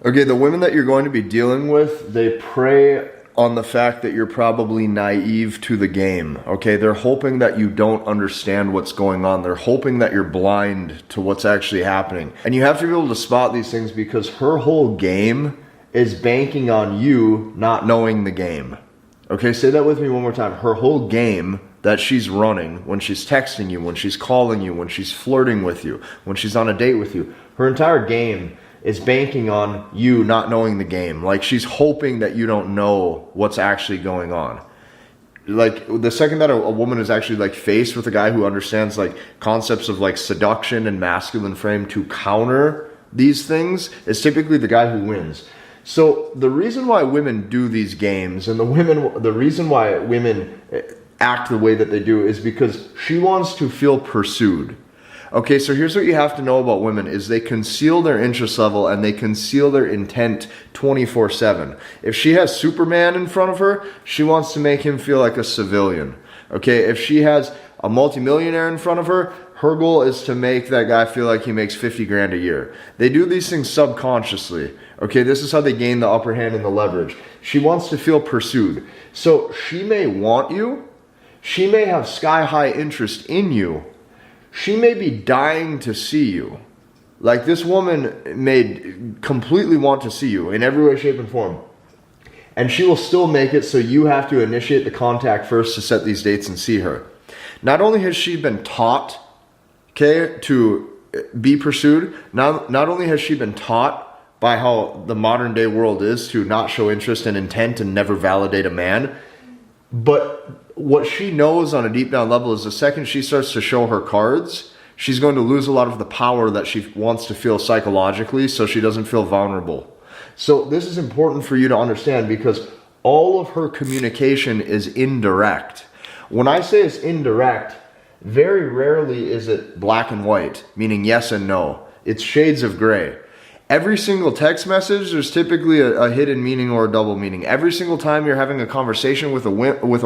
Okay, the women that you're going to be dealing with, they prey on the fact that you're probably naive to the game. Okay, they're hoping that you don't understand what's going on. They're hoping that you're blind to what's actually happening. And you have to be able to spot these things because her whole game is banking on you not knowing the game. Okay, say that with me one more time. Her whole game that she's running when she's texting you, when she's calling you, when she's flirting with you, when she's on a date with you, her entire game is banking on you not knowing the game. Like, she's hoping that you don't know what's actually going on. Like, the second that a woman is actually like faced with a guy who understands like concepts of like seduction and masculine frame to counter these things, is typically the guy who wins. So the reason why women do these games and the reason why women act the way that they do is because she wants to feel pursued. Okay, so here's what you have to know about women is they conceal their interest level and they conceal their intent 24/7. If she has Superman in front of her, she wants to make him feel like a civilian. Okay, if she has a multimillionaire in front of her, her goal is to make that guy feel like he makes 50 grand a year. They do these things subconsciously. Okay, this is how they gain the upper hand and the leverage. She wants to feel pursued. So she may want you. She may have sky-high interest in you. She may be dying to see you. Like, this woman may completely want to see you in every way, shape, and form. And she will still make it so you have to initiate the contact first to set these dates and see her. Not only has she been taught, okay, to be pursued, not only has she been taught by how the modern day world is to not show interest and intent and never validate a man, but what she knows on a deep down level is the second she starts to show her cards, she's going to lose a lot of the power that she wants to feel psychologically, so she doesn't feel vulnerable. So this is important for you to understand because all of her communication is indirect. When I say it's indirect, very rarely is it black and white, meaning yes and no. It's shades of gray. Every single text message, there's typically a hidden meaning or a double meaning. Every single time you're having a conversation with a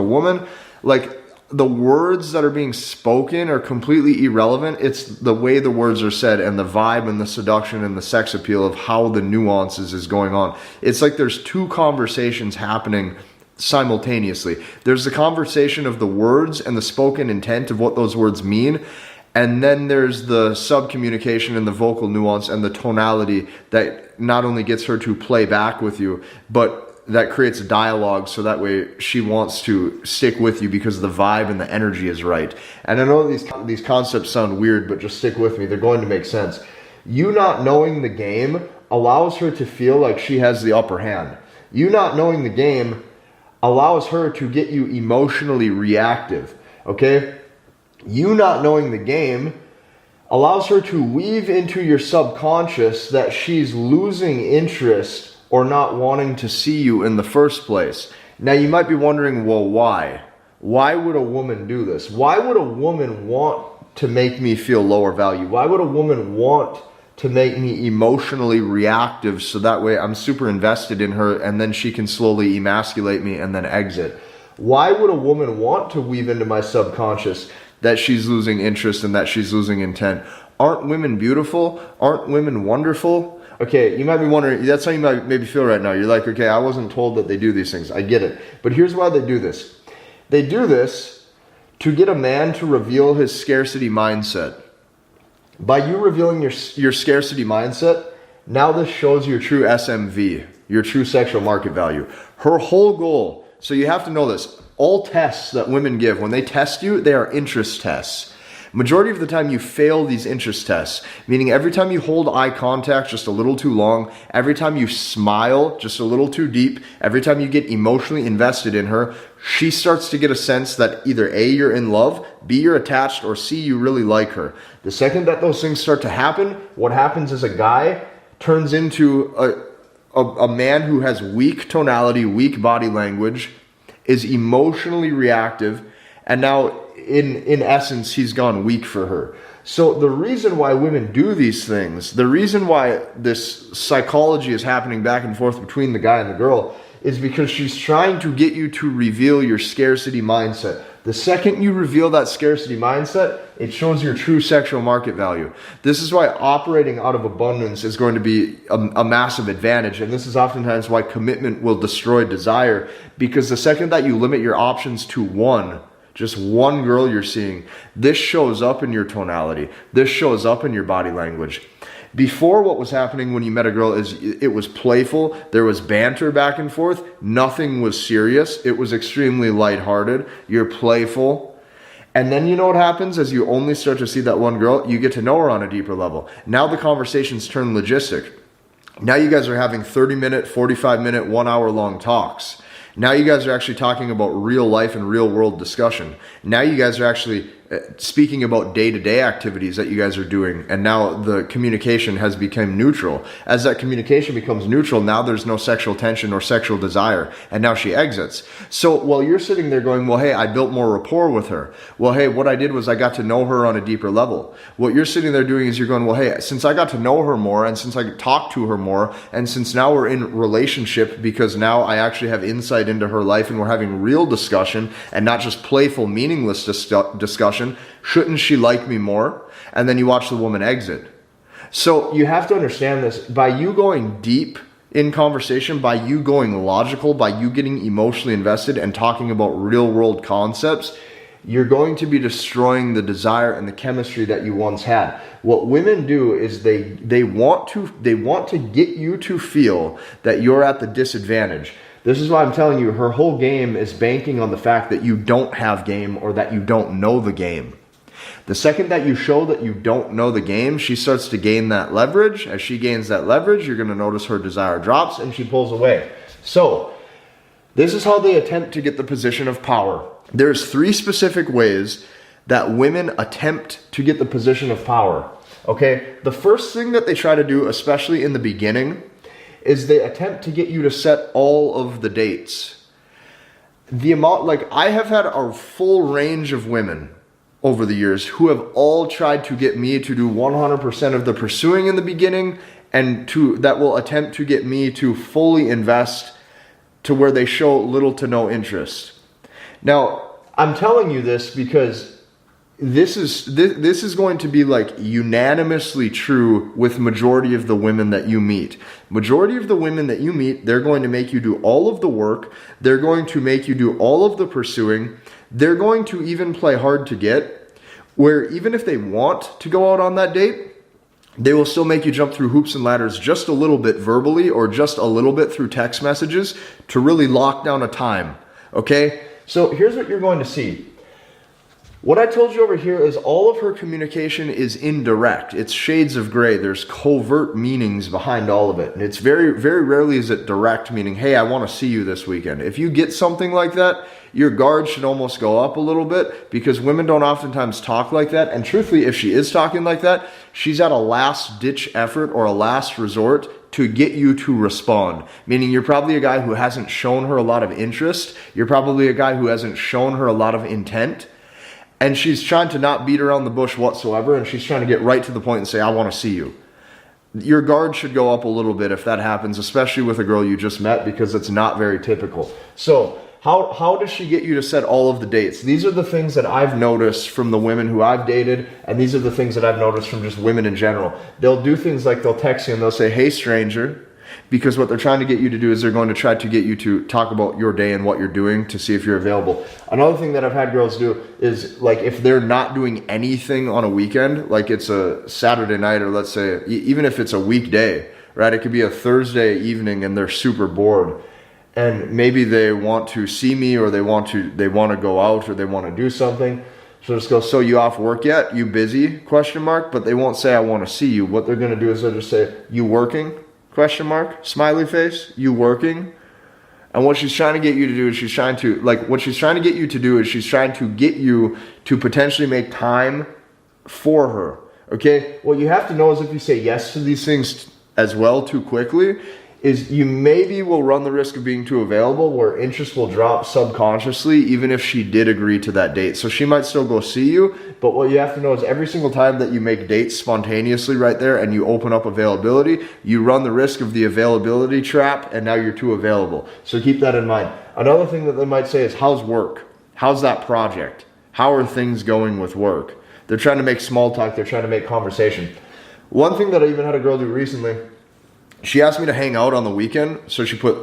woman, like, the words that are being spoken are completely irrelevant. It's the way the words are said and the vibe and the seduction and the sex appeal of how the nuances is going on. It's like there's two conversations happening simultaneously. There's the conversation of the words and the spoken intent of what those words mean. And then there's the sub-communication and the vocal nuance and the tonality that not only gets her to play back with you, but that creates a dialogue so that way she wants to stick with you because the vibe and the energy is right. And I know these concepts sound weird, but just stick with me. They're going to make sense. You not knowing the game allows her to feel like she has the upper hand. You not knowing the game allows her to get you emotionally reactive, okay? You not knowing the game allows her to weave into your subconscious that she's losing interest or not wanting to see you in the first place. Now you might be wondering, well, why? Why would a woman do this? Why would a woman want to make me feel lower value? Why would a woman want to make me emotionally reactive so that way I'm super invested in her and then she can slowly emasculate me and then exit? Why would a woman want to weave into my subconscious that she's losing interest and that she's losing intent? Aren't women beautiful? Aren't women wonderful? Okay, you might be wondering, that's how you might maybe feel right now. You're like, okay, I wasn't told that they do these things. I get it. But here's why they do this. They do this to get a man to reveal his scarcity mindset. By you revealing your scarcity mindset, now this shows your true SMV, your true sexual market value. Her whole goal, so you have to know this, all tests that women give, when they test you, they are interest tests. Majority of the time you fail these interest tests, meaning every time you hold eye contact just a little too long, every time you smile just a little too deep, every time you get emotionally invested in her, she starts to get a sense that either A, you're in love, B, you're attached, or C, you really like her. The second that those things start to happen, what happens is a guy turns into a man who has weak tonality, weak body language, is emotionally reactive, and now in essence he's gone weak for her. So the reason why women do these things, the reason why this psychology is happening back and forth between the guy and the girl, is because she's trying to get you to reveal your scarcity mindset. The second you reveal that scarcity mindset, It shows your true sexual market value. This is why operating out of abundance is going to be a massive advantage. And this is oftentimes why commitment will destroy desire, because the second that you limit your options to just one girl you're seeing, this shows up in your tonality. This shows up in your body language. Before, what was happening when you met a girl is it was playful. There was banter back and forth. Nothing was serious. It was extremely lighthearted. You're playful. And then you know what happens as you only start to see that one girl, you get to know her on a deeper level. Now the conversations turn logistic. Now you guys are having 30-minute, 45-minute, 1-hour long talks. Now you guys are actually talking about real life and real world discussion. Now you guys are actually speaking about day-to-day activities that you guys are doing, and now the communication has become neutral. As that communication becomes neutral, now there's no sexual tension or sexual desire, and now she exits. So while you're sitting there going, well, hey, I built more rapport with her. Well, hey, what I did was I got to know her on a deeper level. What you're sitting there doing is you're going, well, hey, since I got to know her more, and since I talked to her more, and since now we're in relationship because now I actually have insight into her life and we're having real discussion and not just playful, meaningless discussion, shouldn't she like me more? And then you watch the woman exit. So you have to understand this. By you going deep in conversation, by you going logical, by you getting emotionally invested and talking about real world concepts, you're going to be destroying the desire and the chemistry that you once had. What women do is they want to get you to feel that you're at the disadvantage. This is why I'm telling you, her whole game is banking on the fact that you don't have game or that you don't know the game. The second that you show that you don't know the game, she starts to gain that leverage. As she gains that leverage, you're going to notice her desire drops and she pulls away. So, this is how they attempt to get the position of power. There's 3 specific ways that women attempt to get the position of power. Okay? The first thing that they try to do, especially in the beginning, is they attempt to get you to set all of the dates. The amount, I have had a full range of women over the years who have all tried to get me to do 100% of the pursuing in the beginning, and that will attempt to get me to fully invest to where they show little to no interest. Now, I'm telling you this because this is going to be unanimously true with majority of the women that you meet. Majority of the women that you meet, they're going to make you do all of the work. They're going to make you do all of the pursuing. They're going to even play hard to get, where even if they want to go out on that date, they will still make you jump through hoops and ladders just a little bit verbally or just a little bit through text messages to really lock down a time. Okay? So here's what you're going to see. What I told you over here is all of her communication is indirect. It's shades of gray. There's covert meanings behind all of it. And it's very, very rarely is it direct, meaning, hey, I want to see you this weekend. If you get something like that, your guard should almost go up a little bit, because women don't oftentimes talk like that. And truthfully, if she is talking like that, she's at a last-ditch effort or a last resort to get you to respond. Meaning you're probably a guy who hasn't shown her a lot of interest. You're probably a guy who hasn't shown her a lot of intent. And she's trying to not beat around the bush whatsoever, and she's trying to get right to the point and say, I want to see you. Your guard should go up a little bit if that happens, especially with a girl you just met, because it's not very typical. So how does she get you to set all of the dates? These are the things that I've noticed from the women who I've dated, and these are the things that I've noticed from just women in general. They'll do things like they'll text you and they'll say, hey, stranger. Because what they're trying to get you to do is they're going to try to get you to talk about your day and what you're doing to see if you're available. Another thing that I've had girls do is, if they're not doing anything on a weekend, like it's a Saturday night, or let's say even if it's a weekday, right? It could be a Thursday evening and they're super bored. And maybe they want to see me, or they want to go out, or they want to do something. So just go, so you off work yet? You busy? ? But they won't say, I want to see you. What they're going to do is they'll just say, you working? ? Smiley face, you working? And what she's trying to get you to do is she's trying to get you to potentially make time for her. Okay? What you have to know is if you say yes to these things as well too quickly, is you maybe will run the risk of being too available, where interest will drop subconsciously even if she did agree to that date. So she might still go see you, but what you have to know is every single time that you make dates spontaneously right there and you open up availability, you run the risk of the availability trap, and now you're too available. So keep that in mind. Another thing that they might say is, how's work? How's that project? How are things going with work? They're trying to make small talk. They're trying to make conversation. One thing that I even had a girl do recently, she asked me to hang out on the weekend. So she put,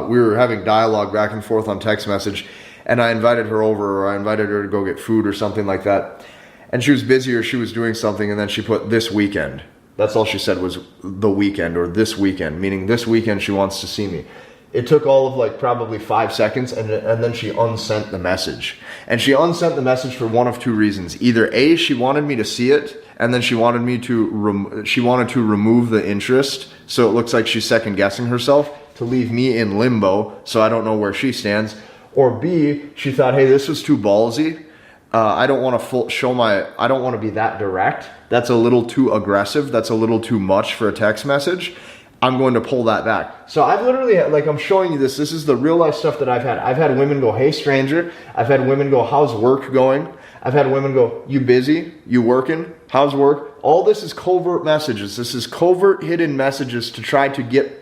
we were having dialogue back and forth on text message, and I invited her over, or I invited her to go get food or something like that. And she was busy or she was doing something, and then she put this weekend. That's all she said was the weekend or this weekend, meaning this weekend she wants to see me. It took all of like probably 5 seconds, and then she unsent the message. And she unsent the message for one of two reasons. Either A, she wanted me to see it, and then she wanted me to remove the interest, so it looks like she's second guessing herself, to leave me in limbo, so I don't know where she stands. Or B, she thought, hey, this was too ballsy. I don't want to I don't want to be that direct. That's a little too aggressive. That's a little too much for a text message. I'm going to pull that back. So I've literally, like, I'm showing you this. This is the real life stuff that I've had. I've had women go, hey, stranger. I've had women go, how's work going? I've had women go, you busy? You working? How's work? All this is covert messages. This is covert hidden messages to try to get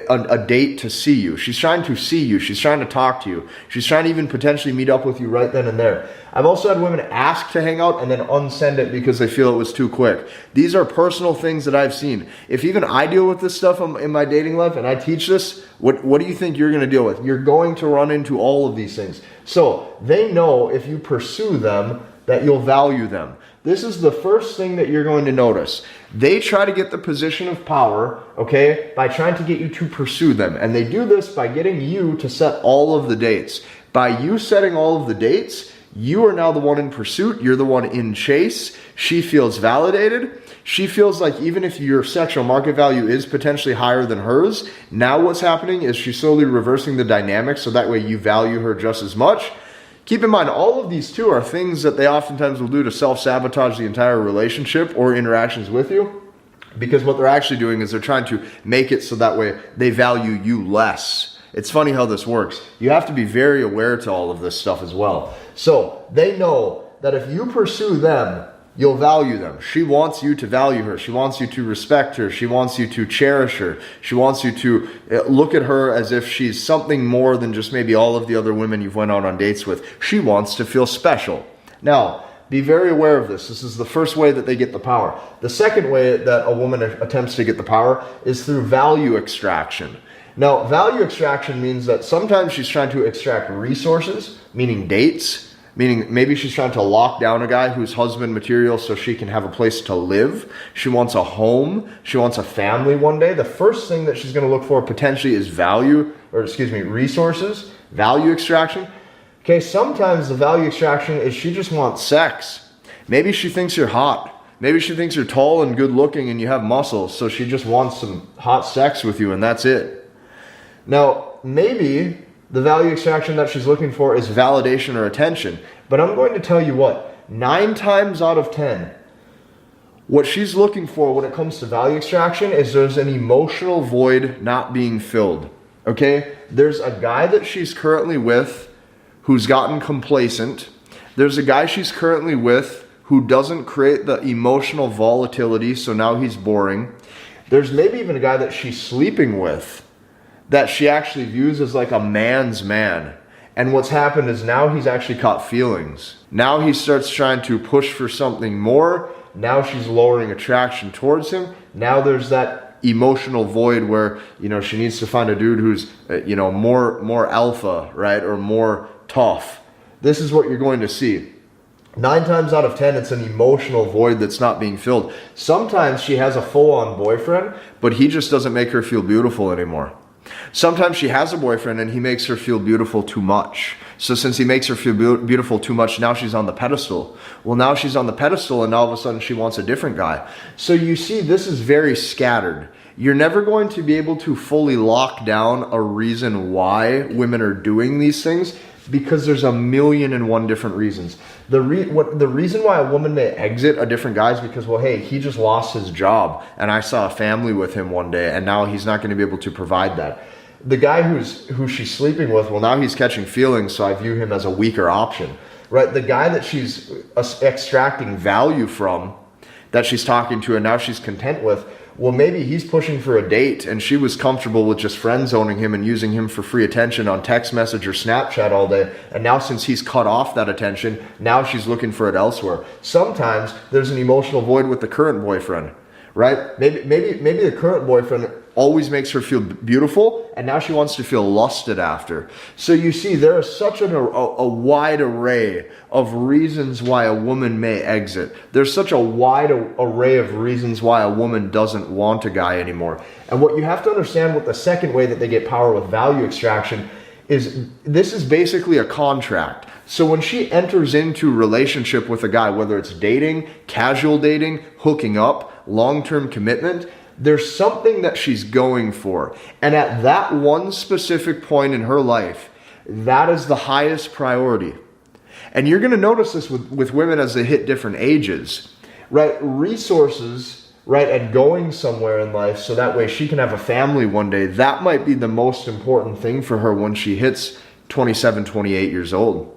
a date to see you. She's trying to see you. She's trying to talk to you. She's trying to even potentially meet up with you right then and there. I've also had women ask to hang out and then unsend it because they feel it was too quick. These are personal things that I've seen. If even I deal with this stuff in my dating life and I teach this, what do you think you're going to deal with? You're going to run into all of these things. So they know if you pursue them that you'll value them. This is the first thing that you're going to notice. They try to get the position of power, okay, by trying to get you to pursue them. And they do this by getting you to set all of the dates. By you setting all of the dates, you are now the one in pursuit. You're the one in chase. She feels validated. She feels like even if your sexual market value is potentially higher than hers, now what's happening is she's slowly reversing the dynamics so that way you value her just as much. Keep in mind, all of these too are things that they oftentimes will do to self-sabotage the entire relationship or interactions with you, because what they're actually doing is they're trying to make it so that way they value you less. It's funny how this works. You have to be very aware to all of this stuff as well. So they know that if you pursue them, you'll value them. She wants you to value her. She wants you to respect her. She wants you to cherish her. She wants you to look at her as if she's something more than just maybe all of the other women you've went out on dates with. She wants to feel special. Now, be very aware of this. This is the first way that they get the power. The second way that a woman attempts to get the power is through value extraction. Now, value extraction means that sometimes she's trying to extract resources, meaning dates, meaning maybe she's trying to lock down a guy who's husband material so she can have a place to live. She wants a home. She wants a family one day. The first thing that she's going to look for potentially is resources, value extraction. Okay, sometimes the value extraction is she just wants sex. Maybe she thinks you're hot. Maybe she thinks you're tall and good looking and you have muscles, so she just wants some hot sex with you and that's it. Now, maybe the value extraction that she's looking for is validation or attention. But I'm going to tell you what, 9 times out of 10, what she's looking for when it comes to value extraction is there's an emotional void not being filled. Okay? There's a guy that she's currently with who's gotten complacent. There's a guy she's currently with who doesn't create the emotional volatility, so now he's boring. There's maybe even a guy that she's sleeping with that she actually views as like a man's man. And what's happened is now he's actually caught feelings. Now he starts trying to push for something more. Now she's lowering attraction towards him. Now there's that emotional void where, she needs to find a dude who's, more alpha, right? Or more tough. This is what you're going to see. 9 times out of 10, it's an emotional void that's not being filled. Sometimes she has a full-on boyfriend, but he just doesn't make her feel beautiful anymore. Sometimes she has a boyfriend and he makes her feel beautiful too much. So since he makes her feel beautiful too much, now she's on the pedestal. Well, now she's on the pedestal and now all of a sudden she wants a different guy. So you see, this is very scattered. You're never going to be able to fully lock down a reason why women are doing these things, because there's 1,000,001 different reasons. The reason why a woman may exit a different guy is because, well, hey, he just lost his job and I saw a family with him one day and now he's not going to be able to provide that. The guy who she's sleeping with, well, now he's catching feelings, so I view him as a weaker option, right? The guy that she's extracting value from, that she's talking to and now she's content with, Well, maybe he's pushing for a date and she was comfortable with just friend zoning him and using him for free attention on text message or Snapchat all day. And now since he's cut off that attention, now she's looking for it elsewhere. Sometimes there's an emotional void with the current boyfriend, right? Maybe the current boyfriend always makes her feel beautiful, and now she wants to feel lusted after. So you see, there is such a wide array of reasons why a woman may exit. There's such a wide array of reasons why a woman doesn't want a guy anymore. And what you have to understand with the second way that they get power with value extraction is this is basically a contract. So when she enters into a relationship with a guy, whether it's dating, casual dating, hooking up, long-term commitment, there's something that she's going for. And at that one specific point in her life, that is the highest priority. And you're going to notice this with women as they hit different ages, right? Resources, right, and going somewhere in life so that way she can have a family one day, that might be the most important thing for her when she hits 27, 28 years old.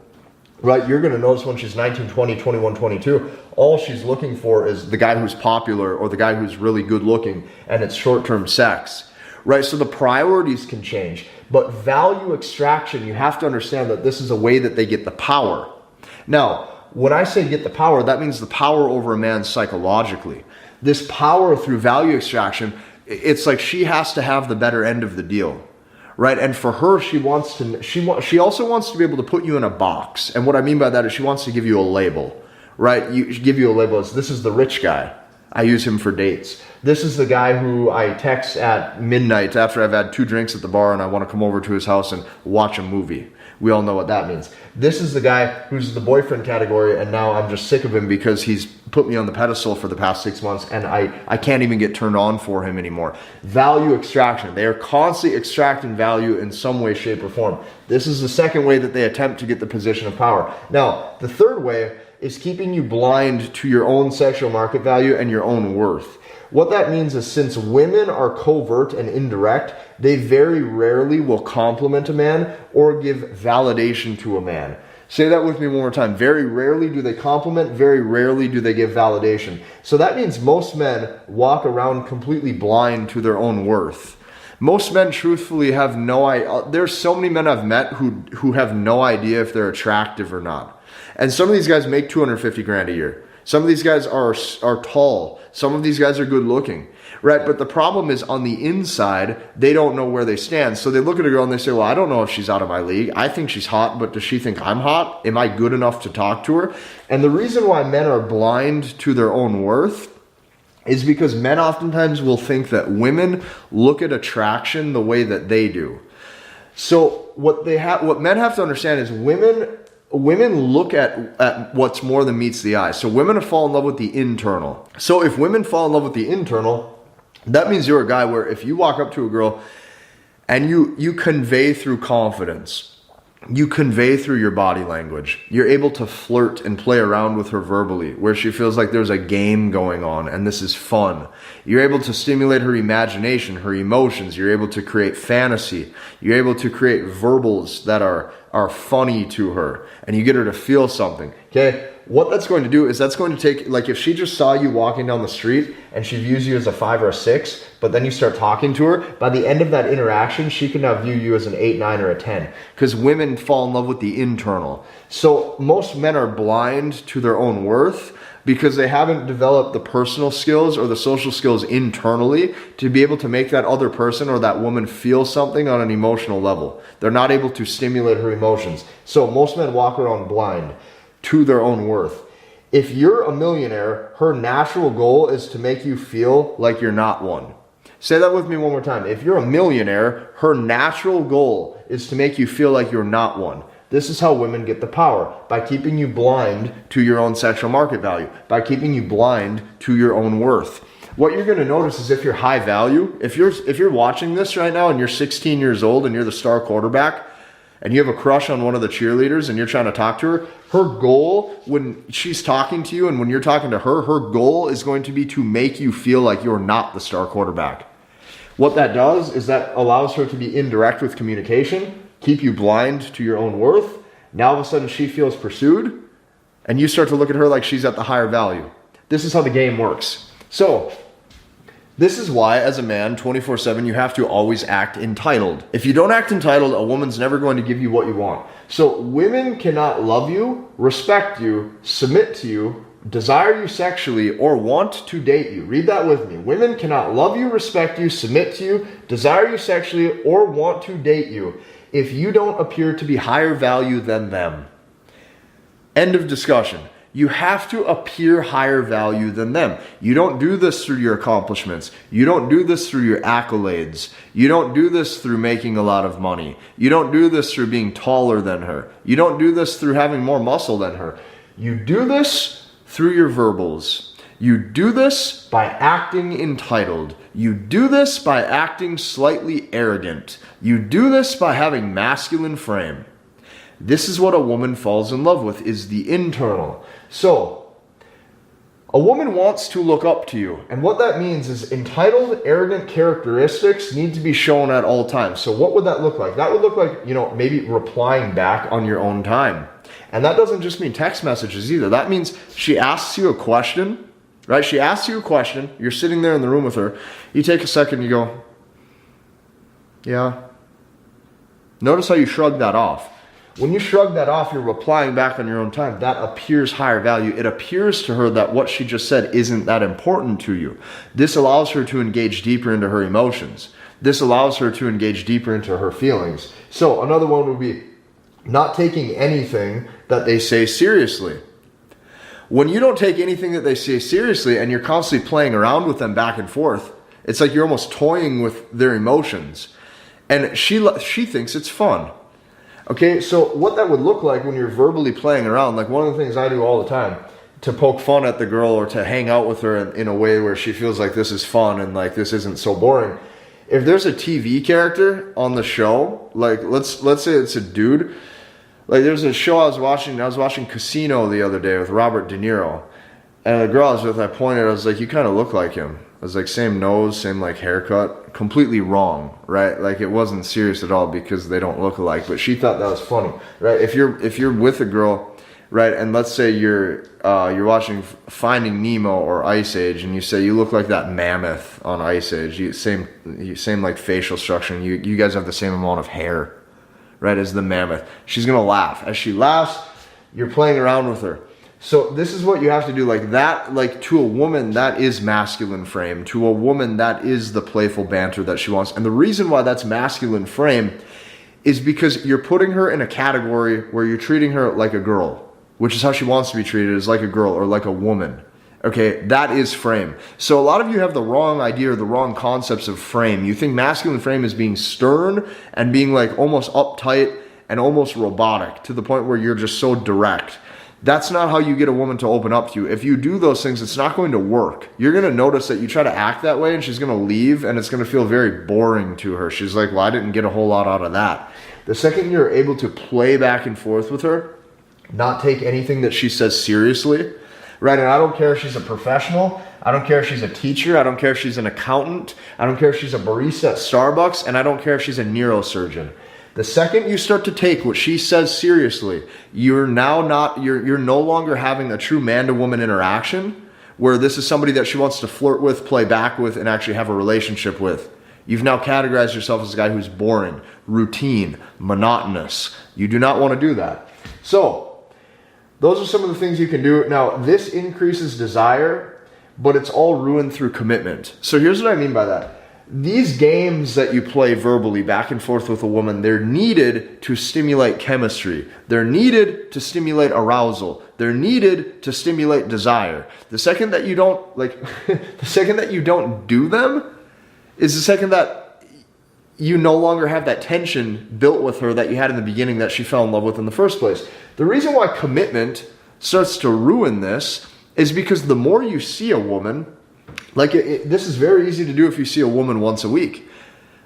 Right, you're going to notice when she's 19, 20, 21, 22, all she's looking for is the guy who's popular or the guy who's really good looking, and it's short-term sex. Right, so the priorities can change. But value extraction, you have to understand that this is a way that they get the power. Now, when I say get the power, that means the power over a man psychologically. This power through value extraction, it's like she has to have the better end of the deal. Right, and for her, she also wants to be able to put you in a box. And what I mean by that is she wants to give you a label, right? She give you a label as, this is the rich guy. I use him for dates. This is the guy who I text at midnight after I've had 2 drinks at the bar and I want to come over to his house and watch a movie. We all know what that means. This is the guy who's the boyfriend category, and now I'm just sick of him because he's put me on the pedestal for the past 6 months and I can't even get turned on for him anymore. Value extraction. They are constantly extracting value in some way, shape, or form. This is the second way that they attempt to get the position of power. Now, the third way is keeping you blind to your own sexual market value and your own worth. What that means is since women are covert and indirect, they very rarely will compliment a man or give validation to a man. Say that with me one more time. Very rarely do they compliment, very rarely do they give validation. So that means most men walk around completely blind to their own worth. Most men truthfully have no idea. There's so many men I've met who have no idea if they're attractive or not. And some of these guys make $250,000 a year. Some of these guys are tall. Some of these guys are good looking, right? But the problem is on the inside, they don't know where they stand. So they look at a girl and they say, well, I don't know if she's out of my league. I think she's hot, but does she think I'm hot? Am I good enough to talk to her? And the reason why men are blind to their own worth is because men oftentimes will think that women look at attraction the way that they do. So what men have to understand is women look at what's more than meets the eye. So women fall in love with the internal. So if women fall in love with the internal, that means you're a guy where if you walk up to a girl and you convey through confidence, you convey through your body language, you're able to flirt and play around with her verbally, where she feels like there's a game going on and this is fun. You're able to stimulate her imagination, her emotions. You're able to create fantasy. You're able to create verbals that are funny to her, and you get her to feel something. Okay, what that's going to do is that's going to take, like if she just saw you walking down the street and she views you as a 5 or a 6, but then you start talking to her, by the end of that interaction, she can now view you as an 8, 9, or a 10, because women fall in love with the internal. So most men are blind to their own worth because they haven't developed the personal skills or the social skills internally to be able to make that other person or that woman feel something on an emotional level. They're not able to stimulate her emotions. So most men walk around blind to their own worth. If you're a millionaire, her natural goal is to make you feel like you're not one. Say that with me one more time. If you're a millionaire, her natural goal is to make you feel like you're not one. This is how women get the power, by keeping you blind to your own sexual market value, by keeping you blind to your own worth. What you're going to notice is if you're high value, if you're watching this right now and you're 16 years old and you're the star quarterback and you have a crush on one of the cheerleaders and you're trying to talk to her, her goal when she's talking to you and when you're talking to her, her goal is going to be to make you feel like you're not the star quarterback. What that does is that allows her to be indirect with communication, keep you blind to your own worth. Now all of a sudden she feels pursued and you start to look at her like she's at the higher value. This is how the game works. So This is why, as a man, 24/7, you have to always act entitled. If you don't act entitled, a woman's never going to give you what you want. So women cannot love you, respect you, submit to you, desire you sexually, or want to date you. Read that with me. Women cannot love you, respect you, submit to you, desire you sexually, or want to date you if you don't appear to be higher value than them. End of discussion. You have to appear higher value than them. You don't do this through your accomplishments. You don't do this through your accolades. You don't do this through making a lot of money. You don't do this through being taller than her. You don't do this through having more muscle than her. You do this through your verbals. You do this by acting entitled. You do this by acting slightly arrogant. You do this by having masculine frame. This is what a woman falls in love with, is the internal. So, a woman wants to look up to you. And what that means is entitled, arrogant characteristics need to be shown at all times. So what would that look like? That would look like, maybe replying back on your own time. And that doesn't just mean text messages either. That means she asks you a question, right? She asks you a question. You're sitting there in the room with her. You take a second, you go, yeah. Notice how you shrug that off. When you shrug that off, you're replying back on your own time. That appears higher value. It appears to her that what she just said isn't that important to you. This allows her to engage deeper into her emotions. This allows her to engage deeper into her feelings. So another one would be not taking anything that they say seriously. When you don't take anything that they say seriously and you're constantly playing around with them back and forth, it's like you're almost toying with their emotions. And she thinks it's fun. Okay, so what that would look like when you're verbally playing around, like one of the things I do all the time to poke fun at the girl or to hang out with her in a way where she feels like this is fun and like this isn't so boring. If there's a TV character on the show, like let's say it's a dude, like there's a show I was watching Casino the other day with Robert De Niro, and the girl I was with, I was like, you kind of look like him. I was like, same nose, same like haircut, completely wrong, right? Like it wasn't serious at all because they don't look alike, but she thought that was funny, right? If you're with a girl, right, and let's say you're watching Finding Nemo or Ice Age, and you say you look like that mammoth on Ice Age, same like facial structure, and you guys have the same amount of hair, right, as the mammoth. She's gonna laugh. As she laughs, you're playing around with her. So this is what you have to do, like that, like to a woman, that is masculine frame. To a woman, that is the playful banter that she wants. And the reason why that's masculine frame is because you're putting her in a category where you're treating her like a girl, which is how she wants to be treated, as like a girl or like a woman. Okay, that is frame. So a lot of you have the wrong idea or the wrong concepts of frame. You think masculine frame is being stern and being like almost uptight and almost robotic to the point where you're just so direct. That's not how you get a woman to open up to you. If you do those things, it's not going to work. You're going to notice that you try to act that way and she's going to leave and it's going to feel very boring to her. She's like, well, I didn't get a whole lot out of that. The second you're able to play back and forth with her, not take anything that she says seriously, right? And I don't care if she's a professional. I don't care if she's a teacher. I don't care if she's an accountant. I don't care if she's a barista at Starbucks. And I don't care if she's a neurosurgeon. The second you start to take what she says seriously, you're no longer having a true man to woman interaction where this is somebody that she wants to flirt with, play back with, and actually have a relationship with. You've now categorized yourself as a guy who's boring, routine, monotonous. You do not want to do that. So, those are some of the things you can do. Now, this increases desire, but it's all ruined through commitment. So here's what I mean by that. These games that you play verbally back and forth with a woman, they're needed to stimulate chemistry. They're needed to stimulate arousal. They're needed to stimulate desire. The second that you don't, the second that you don't do them is the second that you no longer have that tension built with her that you had in the beginning that she fell in love with in the first place. The reason why commitment starts to ruin this is because the more you see a woman, this is very easy to do if you see a woman once a week.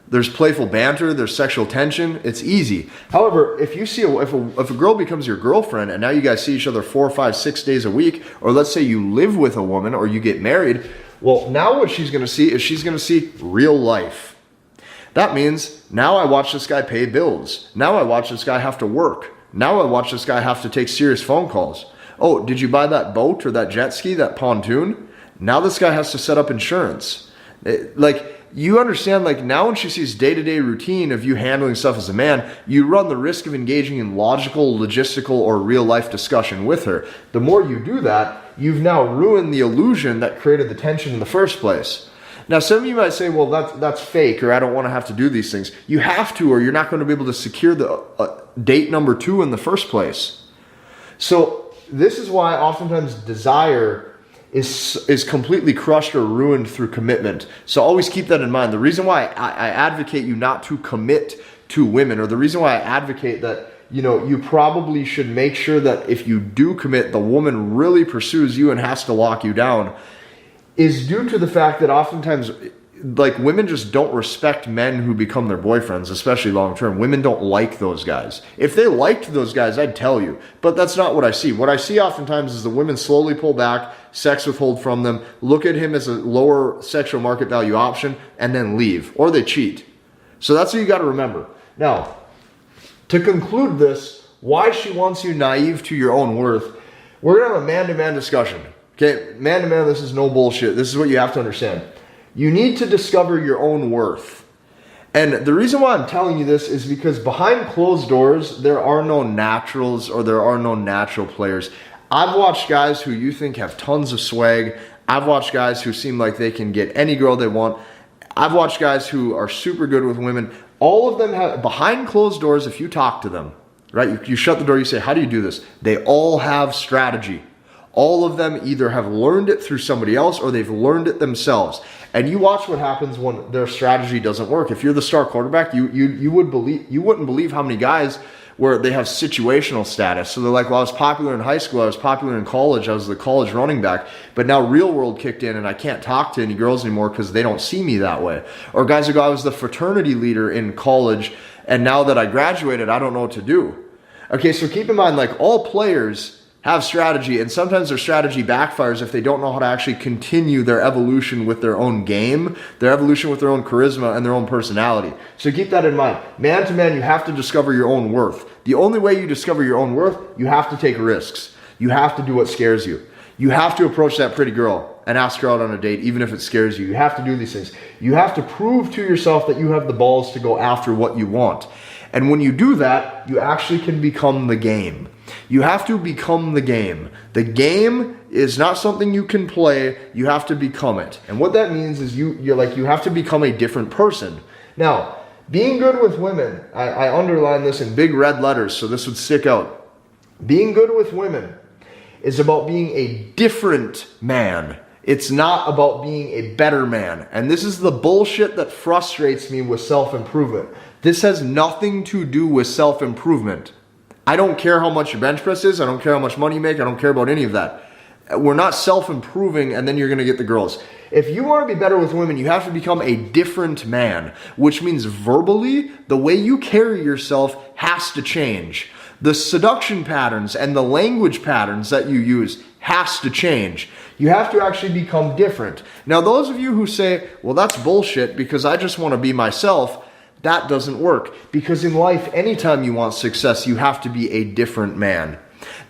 There's playful banter, there's sexual tension, it's easy. However, if you see if a girl becomes your girlfriend and now you guys see each other 4, 5, 6 days a week, or let's say you live with a woman or you get married, well, now what she's going to see is she's going to see real life. That means now I watch this guy pay bills. Now I watch this guy have to work. Now I watch this guy have to take serious phone calls. Oh, did you buy that boat or that jet ski, that pontoon? Now this guy has to set up insurance. You understand, like, now when she sees day-to-day routine of you handling stuff as a man, you run the risk of engaging in logical, logistical, or real-life discussion with her. The more you do that, you've now ruined the illusion that created the tension in the first place. Now, some of you might say, well, that's fake, or I don't want to have to do these things. You have to, or you're not going to be able to secure the date number 2 in the first place. So this is why oftentimes desire is completely crushed or ruined through commitment. So always keep that in mind. The reason why I advocate you not to commit to women, or the reason why I advocate that, you probably should make sure that if you do commit, the woman really pursues you and has to lock you down, is due to the fact that oftentimes, like, women just don't respect men who become their boyfriends, especially long term. Women don't like those guys. If they liked those guys, I'd tell you. But that's not what I see. What I see oftentimes is the women slowly pull back, sex withhold from them, look at him as a lower sexual market value option, and then leave. Or they cheat. So that's what you got to remember. Now, to conclude this, why she wants you naive to your own worth, we're going to have a man-to-man discussion. Okay, man-to-man, this is no bullshit. This is what you have to understand. You need to discover your own worth. And the reason why I'm telling you this is because behind closed doors, there are no naturals, or there are no natural players. I've watched guys who you think have tons of swag. I've watched guys who seem like they can get any girl they want. I've watched guys who are super good with women. All of them have, behind closed doors, if you talk to them, right? You shut the door, you say, how do you do this? They all have strategy. All of them either have learned it through somebody else, or they've learned it themselves. And you watch what happens when their strategy doesn't work. If you're the star quarterback, you wouldn't believe how many guys where they have situational status. So they're like, well, I was popular in high school, I was popular in college, I was the college running back, but now real world kicked in and I can't talk to any girls anymore because they don't see me that way. Or guys who go, I was the fraternity leader in college, and now that I graduated, I don't know what to do. Okay, so keep in mind, like, all players have strategy, and sometimes their strategy backfires if they don't know how to actually continue their evolution with their own game, their evolution with their own charisma and their own personality. So keep that in mind. Man to man, you have to discover your own worth. The only way you discover your own worth, you have to take risks. You have to do what scares you. You have to approach that pretty girl and ask her out on a date, even if it scares you. You have to do these things. You have to prove to yourself that you have the balls to go after what you want. And when you do that, you actually can become the game. You have to become the game. The game is not something you can play. You have to become it. And what that means is you have to become a different person. Now, being good with women, I underline this in big red letters, so this would stick out. Being good with women is about being a different man. It's not about being a better man. And this is the bullshit that frustrates me with self-improvement. This has nothing to do with self-improvement. I don't care how much your bench press is. I don't care how much money you make. I don't care about any of that. We're not self-improving and then you're going to get the girls. If you want to be better with women, you have to become a different man, which means verbally, the way you carry yourself has to change. The seduction patterns and the language patterns that you use has to change. You have to actually become different. Now, those of you who say, well, that's bullshit because I just want to be myself, that doesn't work. Because in life, anytime you want success, you have to be a different man.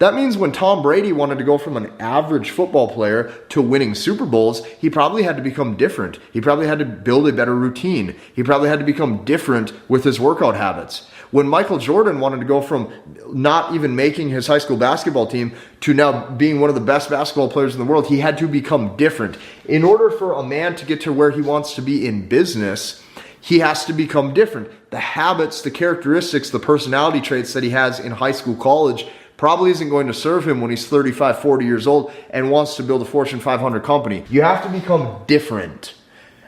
That means when Tom Brady wanted to go from an average football player to winning Super Bowls, he probably had to become different. He probably had to build a better routine. He probably had to become different with his workout habits. When Michael Jordan wanted to go from not even making his high school basketball team to now being one of the best basketball players in the world, he had to become different. In order for a man to get to where he wants to be in business, he has to become different. The habits, the characteristics, the personality traits that he has in high school, college, probably isn't going to serve him when he's 35, 40 years old and wants to build a Fortune 500 company. You have to become different.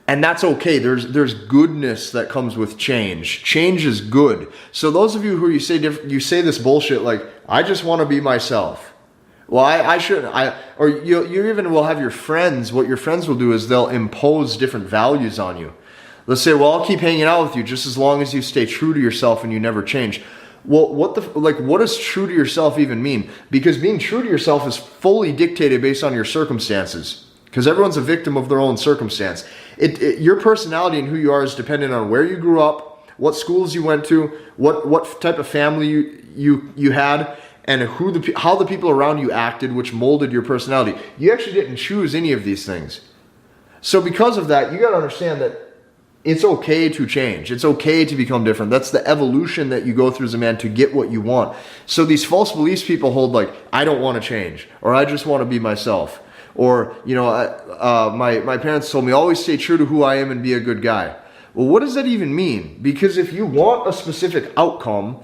And that's okay. There's goodness that comes with change. Change is good. So those of you who you say this bullshit like, I just want to be myself. Well, I shouldn't. Or you even will have your friends. What your friends will do is they'll impose different values on you. They'll say, well, I'll keep hanging out with you just as long as you stay true to yourself and you never change. Well, what does true to yourself even mean? Because being true to yourself is fully dictated based on your circumstances. Because everyone's a victim of their own circumstance. Your personality and who you are is dependent on where you grew up, what schools you went to, what type of family you had, and how the people around you acted, which molded your personality. You actually didn't choose any of these things. So because of that, you got to understand that it's okay to change. It's okay to become different. That's the evolution that you go through as a man to get what you want. So these false beliefs people hold, like, I don't want to change, or I just want to be myself. Or, you know, my parents told me, always stay true to who I am and be a good guy. Well, what does that even mean? Because if you want a specific outcome,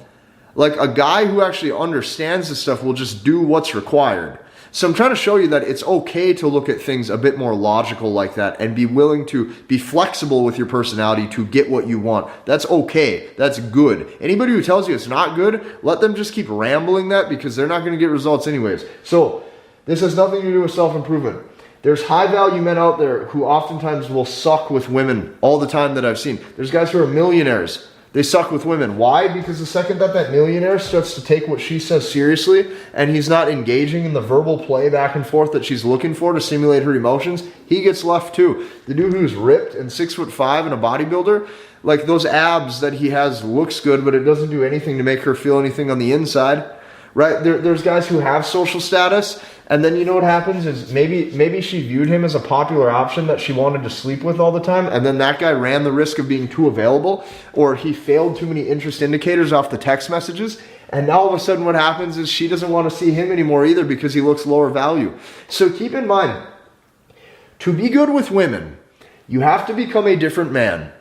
like a guy who actually understands this stuff will just do what's required. So I'm trying to show you that it's okay to look at things a bit more logical like that and be willing to be flexible with your personality to get what you want. That's okay. That's good. Anybody who tells you it's not good, let them just keep rambling that, because they're not going to get results anyways. So this has nothing to do with self-improvement. There's high-value men out there who oftentimes will suck with women all the time that I've seen. There's guys who are millionaires. They suck with women. Why? Because the second that millionaire starts to take what she says seriously and he's not engaging in the verbal play back and forth that she's looking for to stimulate her emotions, he gets left too. The dude who's ripped and 6'5" and a bodybuilder, like those abs that he has looks good, but it doesn't do anything to make her feel anything on the inside. Right? There's guys who have social status, and then you know what happens is maybe she viewed him as a popular option that she wanted to sleep with all the time, and then that guy ran the risk of being too available, or he failed too many interest indicators off the text messages, and now all of a sudden what happens is she doesn't want to see him anymore either because he looks lower value. So keep in mind, to be good with women, you have to become a different man.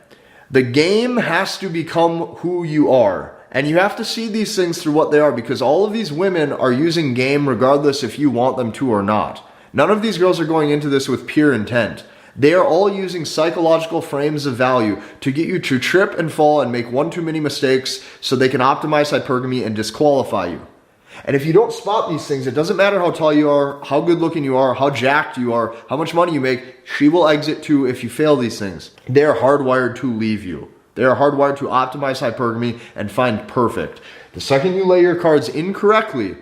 The game has to become who you are. And you have to see these things through what they are, because all of these women are using game regardless if you want them to or not. None of these girls are going into this with pure intent. They are all using psychological frames of value to get you to trip and fall and make one too many mistakes so they can optimize hypergamy and disqualify you. And if you don't spot these things, it doesn't matter how tall you are, how good looking you are, how jacked you are, how much money you make, she will exit too if you fail these things. They are hardwired to leave you. They are hardwired to optimize hypergamy and find perfect. The second you lay your cards incorrectly,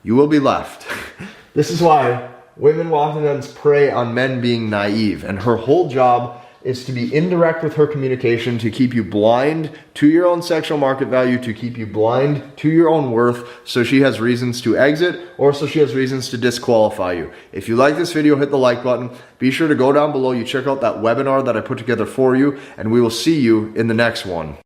you will be left. This is why women will oftentimes prey on men being naive, and her whole job is to be indirect with her communication, to keep you blind to your own sexual market value, to keep you blind to your own worth, so she has reasons to exit, or so she has reasons to disqualify you. If you like this video, hit the like button. Be sure to go down below, you check out that webinar that I put together for you, and we will see you in the next one.